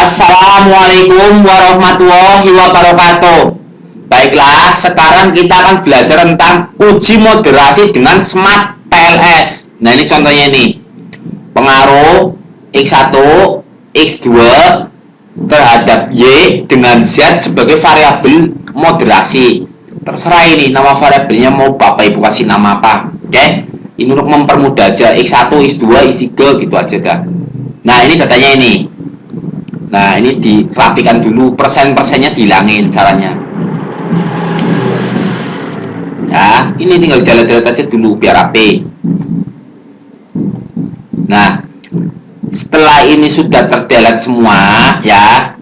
Assalamualaikum warahmatullahi wabarakatuh. Baiklah, sekarang kita akan belajar tentang uji moderasi dengan Smart PLS. Nah, ini contohnya ini. Pengaruh X1, X2 terhadap Y dengan Z sebagai variabel moderasi. Terserah ini, nama variabelnya mau Bapak Ibu kasih nama apa. Oke? Ini untuk mempermudah aja, X1, X2, X3 gitu aja dah. Nah, ini datanya ini. Nah, ini dirapikan dulu, persen-persennya dihilangin caranya. Ya, ini tinggal delete aja dulu biar rapi. Nah, setelah ini sudah terdelete semua, ya,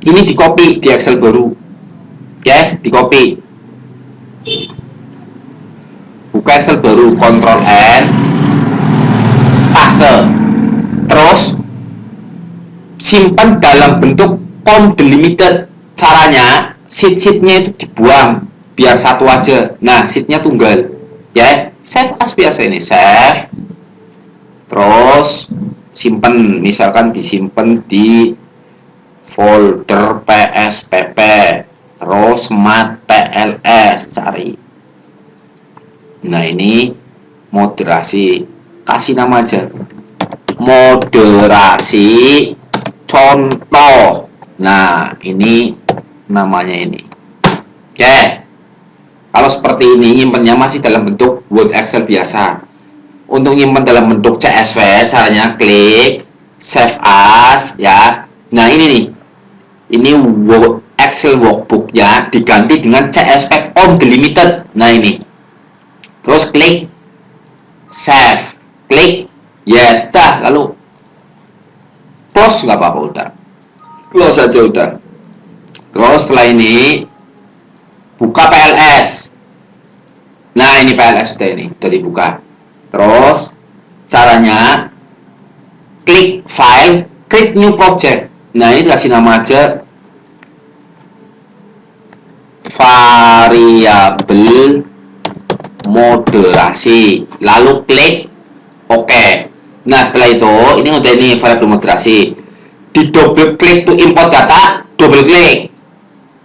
ini di copy di Excel baru. Ya, di copy. Buka Excel baru, Ctrl N, paste. Terus simpan dalam bentuk form delimited. Caranya sheet-sheetnya itu dibuang biar satu aja. Nah, sheetnya tunggal ya. Save as biasa ini, save, terus simpen, misalkan disimpan di folder PSPP, terus Smart PLS, cari. Nah, ini moderasi, kasih nama aja moderasi contoh. Nah, ini namanya ini. Oke. Kalau seperti ini nyimpennya masih dalam bentuk Word Excel biasa. Untuk nyimpen dalam bentuk CSV, caranya klik Save As ya. Nah, ini nih. Ini Excel workbook-nya diganti dengan CSV on delimited. Nah, ini. Terus klik Save. Klik Yes, dah, lalu close, nggak apa-apa, udah close aja udah. Terus setelah ini buka PLS. Nah, ini PLS sudah, ini udah dibuka. Terus caranya klik file, klik new project. Nah, ini kasih nama aja variabel moderasi, lalu klik OK. Nah, setelah itu ini udah ini variabel moderasi. Di double klik to import data, double klik.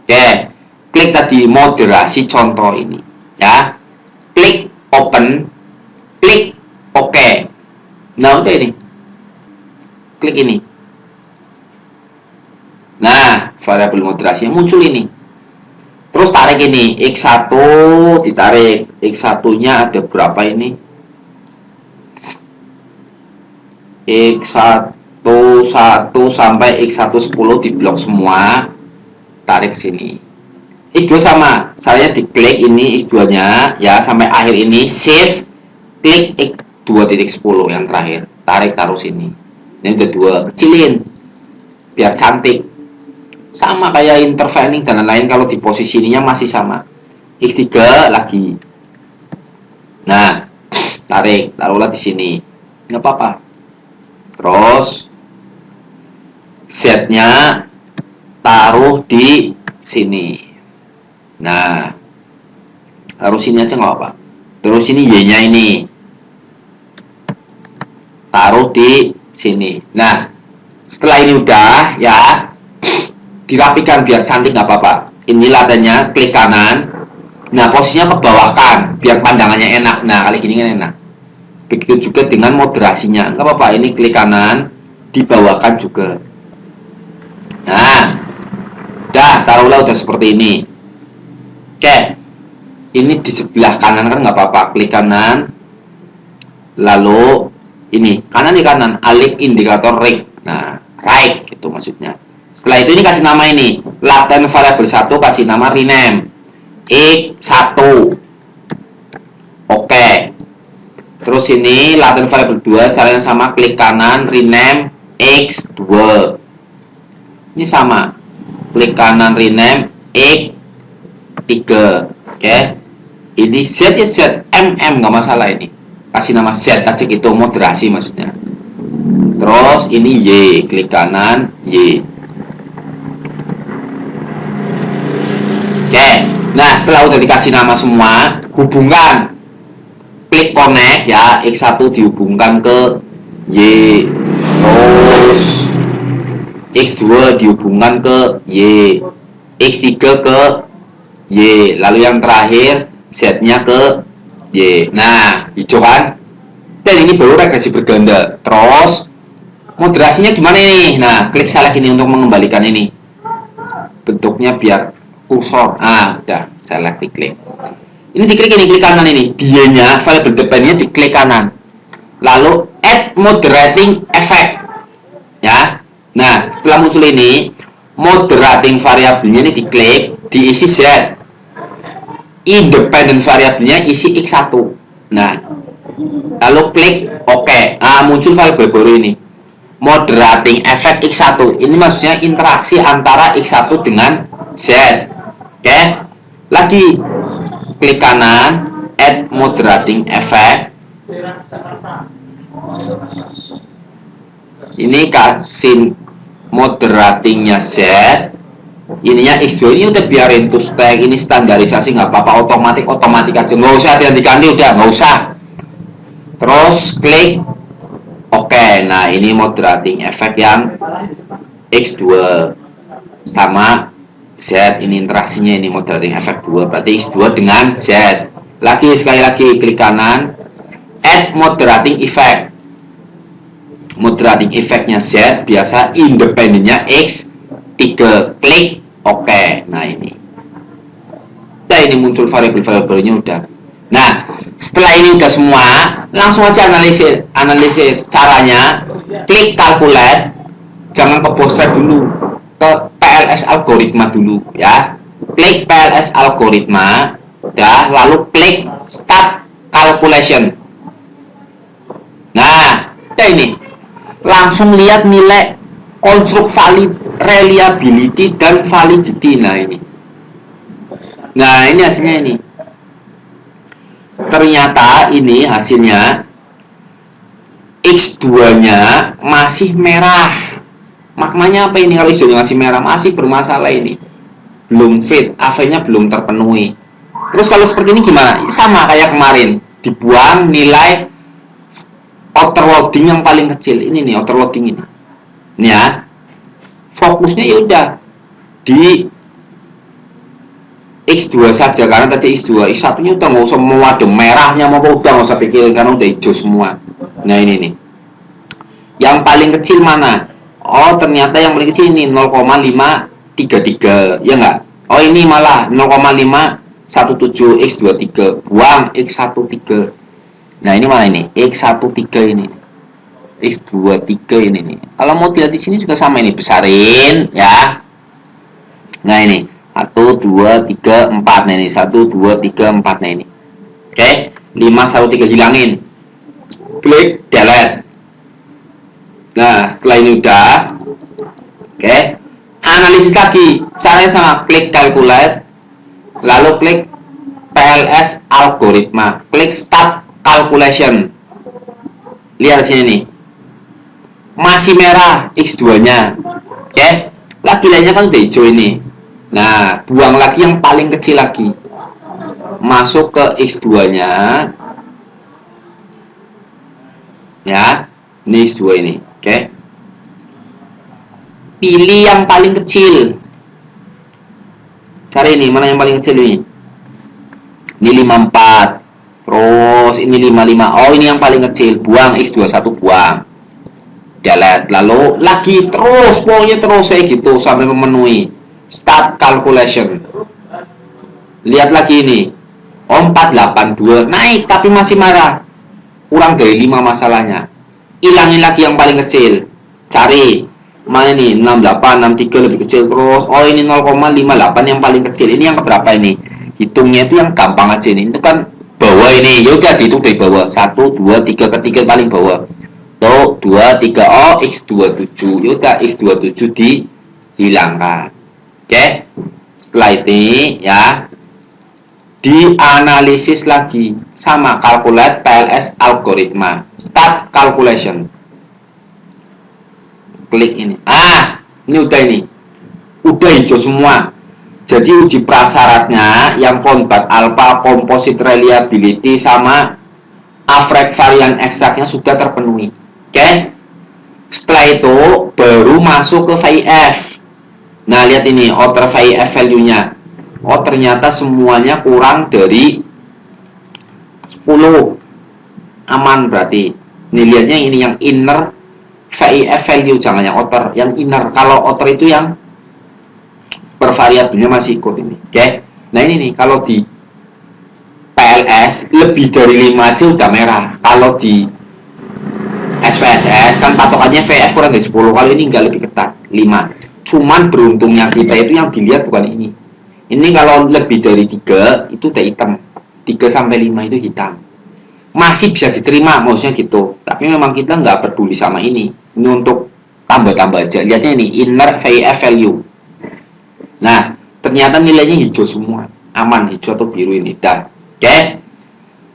Oke. Klik tadi moderasi contoh ini, ya. Klik open, klik OK. Nah, udah ini. Klik ini. Nah, variabel moderasi muncul ini. Terus tarik ini, X1 ditarik. X1-nya ada berapa ini? X1 1 sampai X1 10 diblok semua, tarik sini. X2 sama, saya diklik ini X2 nya ya sampai akhir ini, shift klik X2.10 yang terakhir, tarik taruh sini. Ini udah dua, kecilin biar cantik. Sama kayak intervening dan lain-lain, kalau di posisi ininya masih sama. X3 lagi. Nah, tarik, taruhlah di sini. Nggak apa-apa. Terus Z-nya taruh di sini. Nah, taruh sini aja nggak apa. Terus ini Y-nya ini taruh di sini. Nah, setelah ini udah ya, dirapikan biar cantik, nggak apa-apa. Ini latennya, klik kanan. Nah, posisinya ke bawah kan biar pandangannya enak. Nah, kali gini kan enak. Begitu juga dengan moderasinya, nggak apa-apa, ini klik kanan, dibawahkan juga. Nah, dah, taruhlah udah seperti ini. Oke, ini di sebelah kanan kan nggak apa-apa, klik kanan, lalu ini kanan di kanan, alik indikator right. Nah, right itu maksudnya. Setelah itu ini kasih nama ini, laten variabel 1 kasih nama rename X1. Oke. Terus ini laten variabel 2 caranya sama, klik kanan, rename X2. Ini sama, klik kanan, rename X3. Oke. Ini Z ya Z, MM nggak masalah, ini kasih nama Z aja gitu, moderasi maksudnya. Terus ini Y, klik kanan Y. Oke. Nah, setelah udah dikasih nama semua, hubungkan, klik connect ya, X1 dihubungkan ke Y, terus X2 dihubungkan ke Y, X3 ke Y, lalu yang terakhir Z-nya ke Y. Nah, hijau kan? Dan ini baru regresi berganda. Terus moderasinya gimana ini? Nah, klik select ini untuk mengembalikan ini. Bentuknya biar kursor. Ah, udah, select diklik. Ini diklik ini, klik kanan ini. Dianya, variable depannya diklik kanan. Lalu add moderating effect. Ya. Nah, setelah muncul ini, moderating variabelnya ini diklik, diisi Z. Independent variabelnya isi X1. Nah, lalu klik OK. Nah, muncul variabel baru ini. Moderating effect X1. Ini maksudnya interaksi antara X1 dengan Z. Oke. Lagi klik kanan, add moderating effect. Ini kasih moderatingnya Z, ininya X2. Ini udah biarin to stack, ini standarisasi nggak apa-apa, otomatik aja, nggak usah diganti, udah nggak usah. Terus klik OK. Nah, ini moderating effect yang X2 sama Z, ini interaksinya, ini moderating effect 2, berarti X2 dengan Z. Lagi, sekali lagi klik kanan, add moderating effect. Moderating effectnya Z, biasa independennya X3, klik OK. Nah, ini ini muncul variabel-variabelnya udah. Nah, setelah ini udah semua, langsung aja analisis caranya. Klik calculate, jangan ke bootstrap dulu, ke PLS algoritma dulu ya. Klik PLS algoritma, dah, lalu klik start calculation. Nah, ini langsung lihat nilai konstruk valid, reliability dan validity. Nah ini hasilnya ini. Ternyata ini hasilnya X2 nya masih merah. Maknanya apa ini? Kalau X2 nya masih merah, masih bermasalah ini, belum fit, AV nya belum terpenuhi. Terus kalau seperti ini gimana? Sama kayak kemarin, dibuang nilai outer loading yang paling kecil. Ini nih outer loading ini ya. Fokusnya ya udah di X2 saja, karena tadi X2, X1 nya udah nggak usah, mau ada merahnya mau udah nggak usah pikirin karena udah hijau semua. Nah ini nih yang paling kecil mana? Oh ternyata yang paling kecil ini 0,533 ya enggak? Oh ini malah 0,517 X23, buang X13. Nah ini mana ini? X13 ini, X23 ini nih. Kalau mau dilihat di sini juga sama ini, besarin ya. Nah ini 1, 2, 3, 4. Nah ini 1, 2, 3, 4. Nah ini. Oke, 5, 1, 3 hilangin. Klik delete. Nah setelah ini udah, oke, analisis lagi. Caranya sama, klik calculate, lalu klik PLS algoritma, klik start calculation. Lihat sini nih, masih merah X2 nya. Oke, lagi lainnya kan udah hijau ini. Nah buang lagi yang paling kecil lagi, masuk ke X2 nya ya. Ini X2 ini. Oke, pilih yang paling kecil, cari ini, mana yang paling kecil ini. Ini 54. Terus ini 55. Oh ini yang paling kecil, buang X21, buang, delete. Lalu lagi terus, pokoknya terus kayak gitu sampai memenuhi. Start calculation. Lihat lagi ini. Oh 482 naik tapi masih marah, kurang dari 5 masalahnya. Hilangin lagi yang paling kecil, cari mana ini, 68, 63 lebih kecil terus. Oh ini 0,58 yang paling kecil. Ini yang keberapa ini? Hitungnya itu yang gampang aja ini. Itu kan bawah ini, yaudah dihitung dari bawah. 1, 2, 3, ketiga paling bawah. Tuh 2, 3, oh X27. Yaudah X27 dihilangkan. Oke, setelah ini ya dianalisis lagi sama, calculate PLS algoritma, start calculation. Klik ini. Ini udah hijau semua. Jadi uji prasyaratnya yang combat alpha, composite reliability sama average varian ekstraknya sudah terpenuhi. Oke. Setelah itu baru masuk ke VIF. Nah, lihat ini outer VIF value-nya. Oh, ternyata semuanya kurang dari 10. Aman berarti. Ini lihatnya ini yang inner VIF value, jangan yang outer, yang inner. Kalau outer itu yang per variabelnya masih ikut ini. Oke. Nah, ini nih kalau di PLS lebih dari 5 aja udah merah. Kalau di SPSS kan patokannya VIF kurang dari 10. Kalau ini enggak, lebih ketat, 5. Cuman beruntungnya kita itu yang dilihat bukan ini. Ini kalau lebih dari 3 itu udah hitam. 3 sampai 5 itu hitam. Masih bisa diterima, maksudnya gitu. Tapi memang kita nggak peduli sama ini. Ini untuk tambah-tambah aja. Lihatnya ini, inner VIF value. Nah, ternyata nilainya hijau semua. Aman, hijau atau biru ini. Dah. Oke.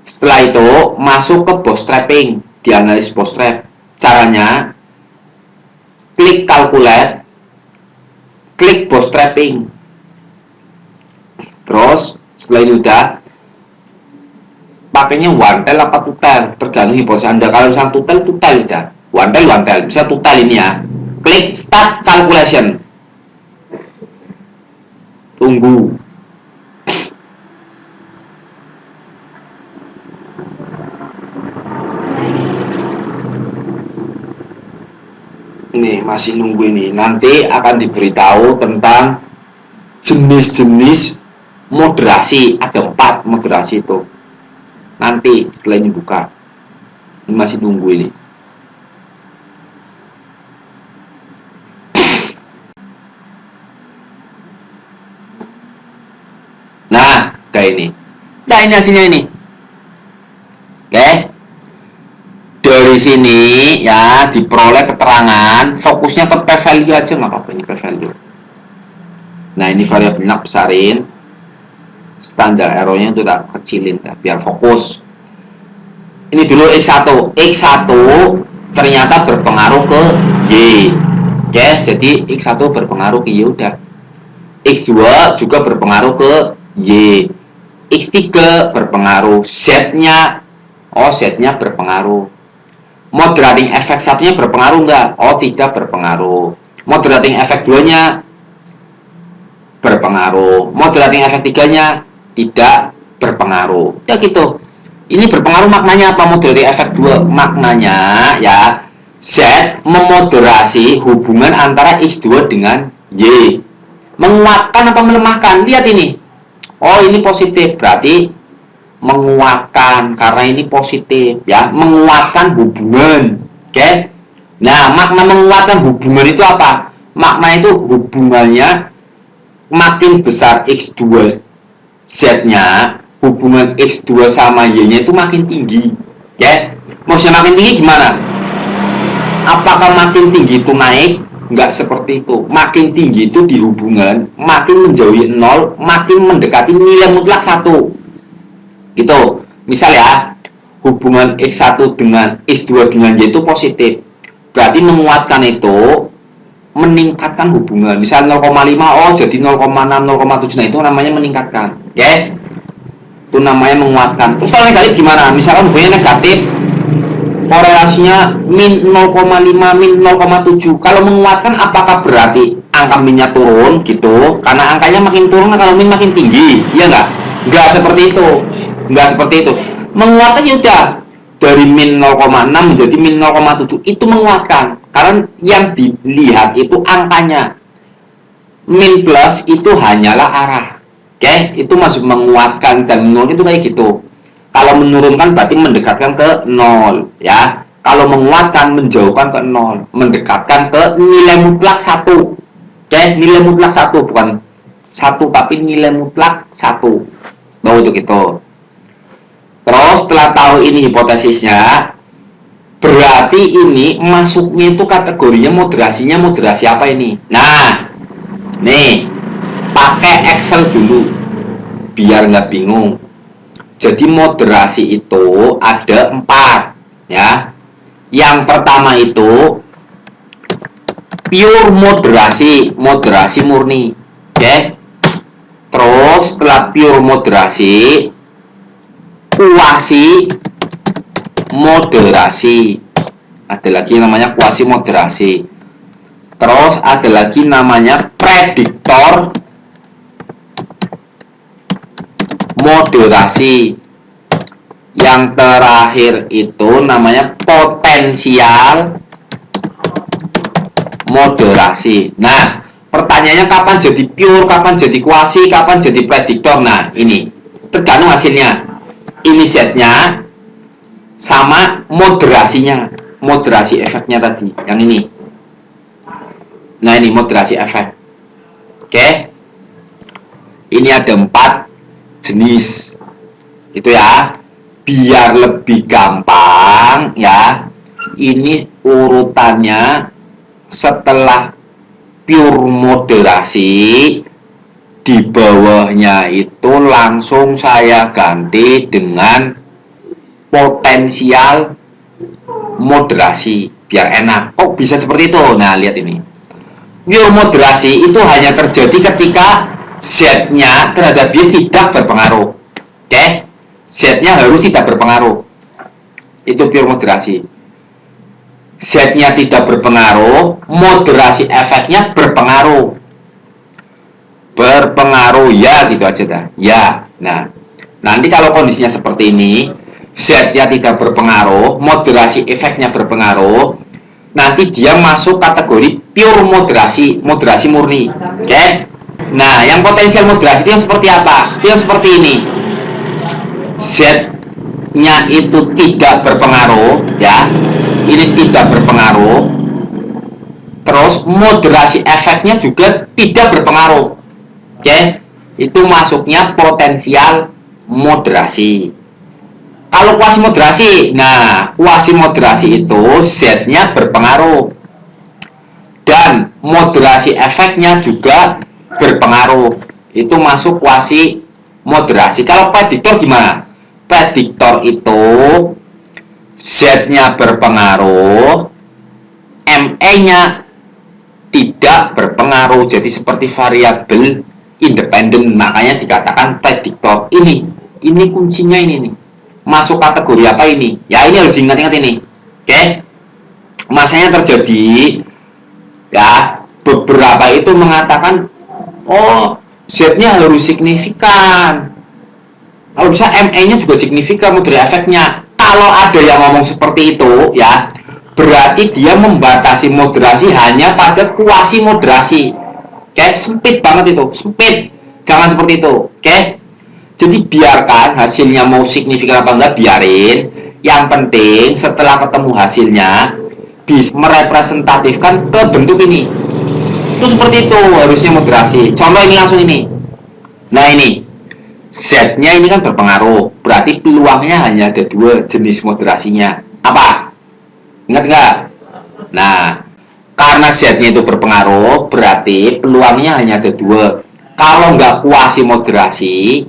Setelah itu, masuk ke bootstrapping. Dianalisis bootstrap. Caranya, klik calculate, klik bootstrapping. Terus, setelah ini udah, pakainya one tail apa two tail, tergantung hipotesis Anda. Kalau misalnya two tail udah. One tail, bisa two tail ini ya. Klik start calculation. Tunggu. Nih, masih nunggu ini. Nanti akan diberitahu tentang jenis-jenis moderasi. Ada 4 moderasi itu. Nanti setelah ini buka. Ini masih nunggu ini. Nah, kayak ini. Nah, ini hasilnya ini. Oke. Dari sini ya diperoleh keterangan, fokusnya ke p-value aja nggak apa-apa, ini p-value. Nah, ini variabelnya besarin. Standar errornya itu tak kecilin dah, biar fokus. Ini dulu X1 ternyata berpengaruh ke Y. Oke, jadi X1 berpengaruh ke Y udah. X2 juga berpengaruh ke Y. X3 berpengaruh, Z-nya Z-nya berpengaruh. Moderating efek satunya berpengaruh enggak? Oh, tidak berpengaruh. Moderating efek 2-nya berpengaruh. Moderating efek 3-nya tidak berpengaruh. Ya gitu. Ini berpengaruh maknanya apa? Moderating efek 2 maknanya ya Z memoderasi hubungan antara X2 dengan Y. Menguatkan apa melemahkan? Lihat ini. Oh, ini positif, berarti menguatkan karena ini positif ya, menguatkan hubungan. Oke. Nah, makna menguatkan hubungan itu apa? Makna itu hubungannya makin besar X2 Z-nya, hubungan X2 sama Y-nya itu makin tinggi. Ya. Maksudnya makin tinggi gimana? Apakah makin tinggi itu naik? Enggak seperti itu. Makin tinggi itu di hubungan, makin menjauhi 0, makin mendekati nilai mutlak 1. Gitu. Misal ya, hubungan X1 dengan X2 dengan Y itu positif. Berarti menguatkan itu meningkatkan hubungan. Misal 0,5 jadi 0,6, 0,7. Nah, itu namanya meningkatkan. Ya. Itu namanya menguatkan. Terus kalau negatif gimana? Misalkan hubungannya negatif, korelasinya min 0,5, min 0,7. Kalau menguatkan apakah berarti angka minnya turun gitu? Karena angkanya makin turun kalau min makin tinggi. Iya enggak? Enggak seperti itu. Enggak seperti itu. Menguatkan ya udah dari min 0,6 menjadi min 0,7. Itu menguatkan. Karena yang dilihat itu angkanya. Min plus itu hanyalah arah. Oke, itu masih menguatkan dan menurun itu kayak gitu. Kalau menurunkan berarti mendekatkan ke 0 ya. Kalau menguatkan menjauhkan ke 0, mendekatkan ke nilai mutlak 1. Oke, nilai mutlak 1 bukan 1 tapi nilai mutlak 1. Nah, itu gitu. Terus setelah tahu ini hipotesisnya, berarti ini masuknya itu kategorinya moderasinya moderasi apa ini? Nah, nih pakai Excel dulu biar nggak bingung. Jadi moderasi itu ada 4 ya. Yang pertama itu pure moderasi, moderasi murni. Oke. Terus setelah pure moderasi, kuasi moderasi. Ada lagi namanya kuasi moderasi. Terus ada lagi namanya prediktor moderasi. Yang terakhir itu namanya potensial moderasi. Nah, pertanyaannya kapan jadi pure, kapan jadi kuasi, kapan jadi prediktor. Nah, ini tergantung hasilnya. Ini setnya sama moderasinya, moderasi efeknya tadi, yang ini. Nah, ini moderasi efek. Oke. Ini ada 4 jenis. Gitu ya. Biar lebih gampang ya. Ini urutannya setelah pure moderasi, di bawahnya itu langsung saya ganti dengan potensial moderasi biar enak. Oh, bisa seperti itu. Nah, lihat ini. Pure moderasi itu hanya terjadi ketika Z-nya terhadap Y tidak berpengaruh. Oke? Z-nya harus tidak berpengaruh. Itu pure moderasi. Z-nya tidak berpengaruh, moderasi efeknya berpengaruh. Berpengaruh ya, gitu aja dah. Ya. Nah, nanti kalau kondisinya seperti ini, Z-nya tidak berpengaruh, moderasi efeknya berpengaruh, nanti dia masuk kategori pure moderasi, moderasi murni. Oke? Nah, yang potensial moderasi itu yang seperti apa? Itu yang seperti ini. Z-nya itu tidak berpengaruh, ya. Ini tidak berpengaruh. Terus moderasi efeknya juga tidak berpengaruh. Oke? Itu masuknya potensial moderasi. Kalau kuasi moderasi, nah kuasi moderasi itu Z-nya berpengaruh dan moderasi efeknya juga berpengaruh. Itu masuk kuasi moderasi. Kalau prediktor gimana? Prediktor itu Z-nya berpengaruh, ME-nya tidak berpengaruh. Jadi seperti variabel independen, makanya dikatakan prediktor. Ini kuncinya ini nih. Masuk kategori apa ini? Ya, ini harus diingat-ingat ini. Oke? Masanya terjadi ya, beberapa itu mengatakan oh, Z-nya harus signifikan. Kalau bisa ME-nya juga signifikan moderasi efeknya. Kalau ada yang ngomong seperti itu ya, berarti dia membatasi moderasi hanya pada kuasi moderasi. Oke, sempit banget itu, sempit. Jangan seperti itu. Oke? Jadi biarkan hasilnya mau signifikan apa enggak, biarin. Yang penting setelah ketemu hasilnya bisa merepresentatifkan ke bentuk ini. Itu seperti itu harusnya moderasi. Contoh ini langsung ini. Nah ini Z-nya ini kan berpengaruh. Berarti peluangnya hanya ada 2 jenis moderasinya. Apa? Ingat nggak? Nah, karena Z-nya itu berpengaruh, berarti peluangnya hanya ada 2. Kalau nggak kuasi moderasi,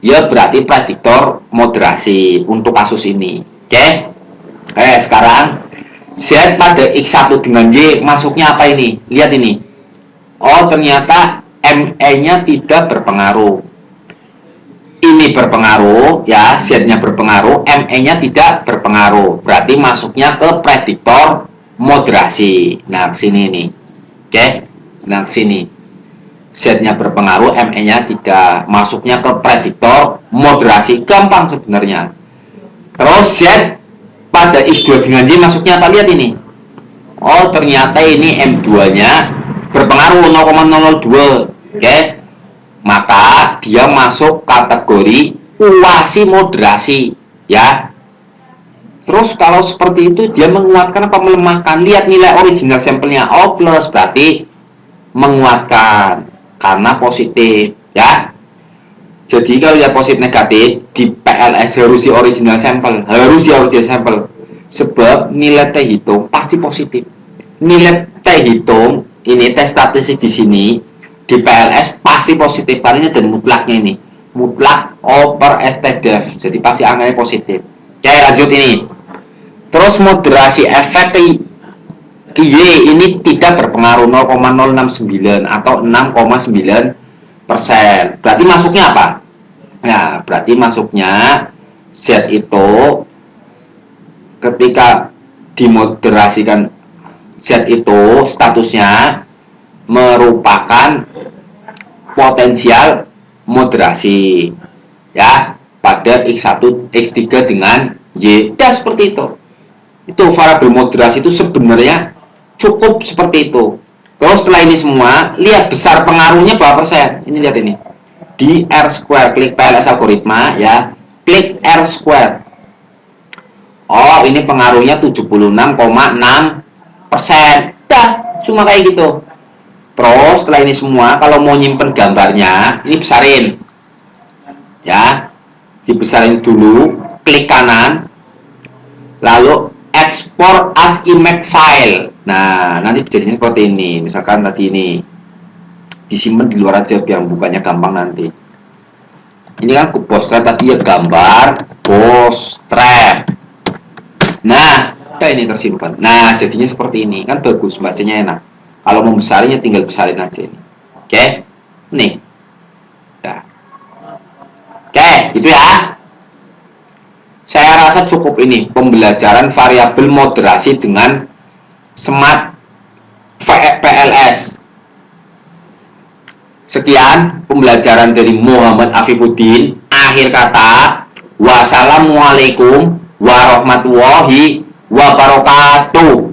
ya berarti prediktor moderasi untuk kasus ini. Oke? Sekarang Z pada X1 dengan Y masuknya apa ini? Lihat ini. Oh, ternyata ME-nya tidak berpengaruh. Ini berpengaruh, ya, Z-nya berpengaruh, ME-nya tidak berpengaruh. Berarti masuknya ke prediktor moderasi. Nah, ke sini nih. Oke? Nah, ke sini. Z-nya berpengaruh, ME-nya tidak. Masuknya ke prediktor moderasi. Gampang sebenarnya. Terus Z pada X2 dengan Y masuknya apa? Lihat ini. Oh, ternyata ini M2-nya berpengaruh 0,002. Oke? Maka dia masuk kategori kuasi moderasi, ya. Terus kalau seperti itu dia menguatkan apa melemahkan? Lihat nilai original sampelnya. Oh, plus, berarti menguatkan karena positif, ya. Jadi kalau lihat positif negatif di PLS harus di original sampel, harus di original sampel. Sebab nilai T hitung pasti positif. Nilai T hitung ini tes statistik di sini di PLS pasti positif, karena dan mutlaknya ini mutlak over STDF, jadi pasti angkanya positif. Oke, lanjut ini. Terus moderasi efek Y ini tidak berpengaruh 0,069 atau 6,9%. Berarti masuknya apa? Nah, berarti masuknya Z itu ketika dimoderasikan Z itu statusnya merupakan potensial moderasi ya pada X1 X3 dengan Y. Dan seperti itu variabel moderasi itu sebenarnya cukup seperti itu. Terus setelah ini semua lihat besar pengaruhnya berapa persen. Ini lihat ini di R square, klik PLS algoritma ya, klik R square. Oh ini pengaruhnya 76,6%. Dah cuma kayak gitu. Terus setelah ini semua kalau mau nyimpen gambarnya ini besarin ya, dibesarin dulu, klik kanan lalu export as image file. Nah nanti jadinya seperti ini. Misalkan tadi ini disimpan di luar aja biar bukanya gampang nanti. Ini kan bootstrap tadi ya, gambar bootstrap. Nah ini tersimpan. Nah jadinya seperti ini kan bagus, bacanya enak. Kalau mau besarinnya tinggal besarin aja ini. Oke, nih. Nah. Oke, gitu ya. Saya rasa cukup ini pembelajaran variabel moderasi dengan Smart PLS. Sekian pembelajaran dari Muhammad Afifuddin. Akhir kata, wassalamualaikum warahmatullahi wabarakatuh.